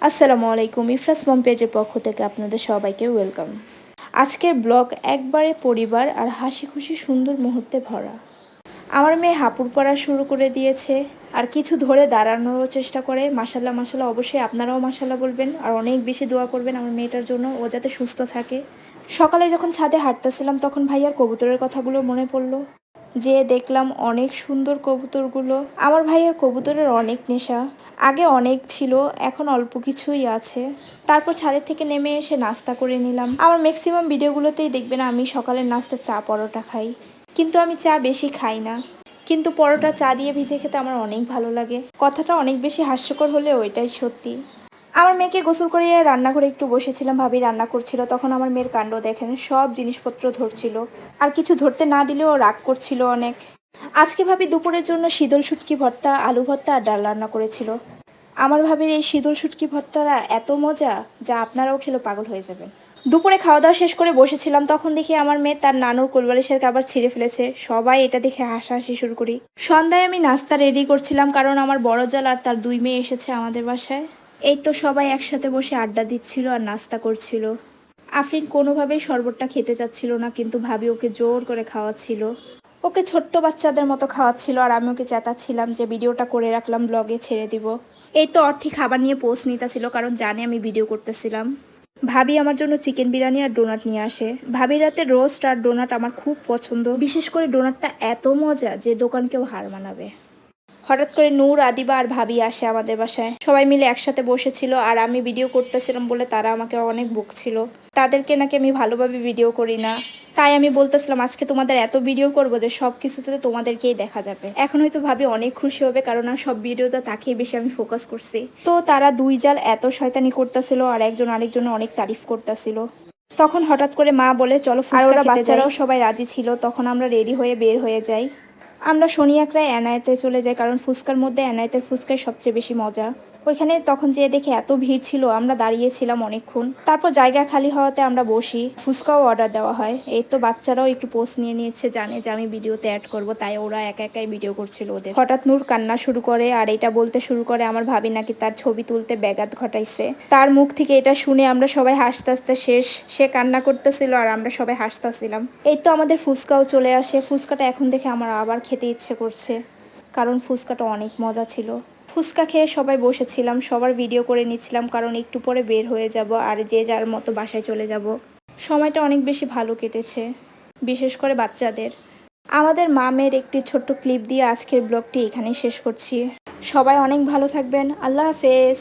আসসালামু আলাইকুম, ইফরাস মম পেজের পক্ষ থেকে আপনাদের সবাইকে ওয়েলকাম। আজকের ব্লগ একবারে পরিবার আর হাসি খুশি সুন্দর মুহূর্তে ভরা। আমার মেয়ে হাঁপুর পড়া শুরু করে দিয়েছে আর কিছু ধরে দাঁড়ানোরও চেষ্টা করে। মাশাল্লাহ মাশাল্লাহ, অবশ্যই আপনারাও মাশাল্লাহ বলবেন আর অনেক বেশি দোয়া করবেন আমার মেয়েটার জন্য, ও যাতে সুস্থ থাকে। সকালে যখন ছাদে হাঁটতেছিলাম তখন ভাইয়ার কবুতরের কথাগুলো মনে পড়লো। যে দেখলাম অনেক সুন্দর কবুতরগুলো। আমার ভাইয়ের কবুতরের অনেক নেশা, আগে অনেক ছিল, এখন অল্প কিছুই আছে। তারপর ছাদের থেকে নেমে এসে নাস্তা করে নিলাম। আমার ম্যাক্সিমাম ভিডিওগুলোতেই দেখবেন আমি সকালের নাস্তা চা পরোটা খাই, কিন্তু আমি চা বেশি খাই না। কিন্তু পরোটা চা দিয়ে ভিজে খেতে আমার অনেক ভালো লাগে। কথাটা অনেক বেশি হাস্যকর হলেও এটাই সত্যি। আমার মেয়েকে গোসল করিয়ে রান্নাঘরে একটু বসেছিলাম, ভাবি রান্না করছিল। তখন আমার মেয়ের কাণ্ড দেখেন, সব জিনিসপত্র ধরছিল আর কিছু ধরতে না দিলেও রাগ করছিল অনেক। আজকে ভাবি দুপুরের জন্য শীতল শুটকি ভর্তা, আলু ভর্তা আর ডাল রান্না করেছিল। আমার ভাবির এই শীতল শুটকি ভর্তাটা এত মজা যা আপনারাও খেলে পাগল হয়ে যাবেন। দুপুরে খাওয়া দাওয়া শেষ করে বসেছিলাম, তখন দেখি আমার মেয়ে তার নানুর কোলবালিশের কাবার ছিঁড়ে ফেলেছে। সবাই এটা দেখে হাসাহাসি শুরু করি। সন্ধ্যায় আমি নাস্তা রেডি করছিলাম, কারণ আমার বড় জাল আর তার 2 মেয়ে এসেছে আমাদের বাসায়। এই তো সবাই একসাথে বসে আড্ডা দিচ্ছিল আর নাস্তা করছিল। আফরিন কোনোভাবেই শরবতটা খেতে চাচ্ছিল না, কিন্তু ভাবি ওকে জোর করে খাওয়াচ্ছিল। ওকে ছোট্ট বাচ্চাদের মতো খাওয়াচ্ছিল আর আমি ওকে চেঁচাচ্ছিলাম যে ভিডিওটা করে রাখলাম, ব্লগে ছেড়ে দিব। এই তো অর্থি খাবার নিয়ে পোস্ট নিতেছিল, কারণ জানে আমি ভিডিও করতেছিলাম। ভাবি আমার জন্য চিকেন বিরিয়ানি আর ডোনাট নিয়ে আসে। ভাবির রাতে রোস্ট আর ডোনাট আমার খুব পছন্দ, বিশেষ করে ডোনাটটা এত মজা যে দোকানকেও হার মানাবে। হঠাৎ করে নূর, আদিবা আর ভাবি আসে আমাদের বাসায়। সবাই মিলে একসাথে বসেছিল আর আমি ভিডিও করতেছিলাম বলে তারা আমাকে অনেক বকছিল। তাদেরকে নাকি আমি ভালোভাবে ভিডিও করি না। তাই আমি বলতেছিলাম আজকে তোমাদের এত ভিডিও করবো যে সব কিছুতে তোমাদেরকেই দেখা যাবে। এখন হয়তো ভাবি অনেক খুশি হবে, কারণ আর সব ভিডিওতে তাকেই বেশি আমি ফোকাস করছি। তো তারা 2 জাল এত শয়তানি করতেছিল আর একজন আরেকজনের অনেক তারিফ করতেছিল। তখন হঠাৎ করে মা বলে চলো ফুচকা খেতে যাই। বাচ্চারাও সবাই রাজি ছিল। তখন আমরা রেডি হয়ে বের হয়ে যাই। আমরা শনি একরায় এনায়েতে চলে যাই, কারণ ফুচকার মধ্যে এনায়েতের ফুচকাই সবচেয়ে বেশি মজা। ওইখানে তখন যেয়ে দেখে এত ভিড় ছিল, আমরা দাঁড়িয়েছিলাম অনেকক্ষণ। তারপর জায়গা খালি হওয়াতে আমরা বসি, ফুচকাও অর্ডার দেওয়া হয়। এই তো বাচ্চারাও একটু পোস্ট নিয়ে নিয়েছে, জানে যে আমি ভিডিওতে অ্যাড করব, তাই ওরা একা একাই ভিডিও করছিল ওদের। হঠাৎ নূর কান্না শুরু করে আর এটা বলতে শুরু করে আমার ভাবি নাকি তার ছবি তুলতে ব্যাঘাত ঘটাইছে। তার মুখ থেকে এটা শুনে আমরা সবাই হাসতে হাসতে শেষ। সে কান্না করতেছিল আর আমরা সবাই হাসতেছিলাম। এই তো আমাদের ফুচকাও চলে আসে। ফুচকাটা এখন দেখে আমার আবার খেতে ইচ্ছে করছে, কারণ ফুচকাটা অনেক মজা ছিল। ফুচকা খেয়ে সবাই বসেছিলাম, সবার ভিডিও করে নিচ্ছিলাম, কারণ একটু পরে বের হয়ে যাব আর যে যার মতো বাসায় চলে যাব। সময়টা অনেক বেশি ভালো কেটেছে, বিশেষ করে বাচ্চাদের। আমাদের মামের একটি ছোট্ট ক্লিপ দিয়ে আজকের ব্লগটি এখানেই শেষ করছি। সবাই অনেক ভালো থাকবেন। আল্লাহ হাফেজ।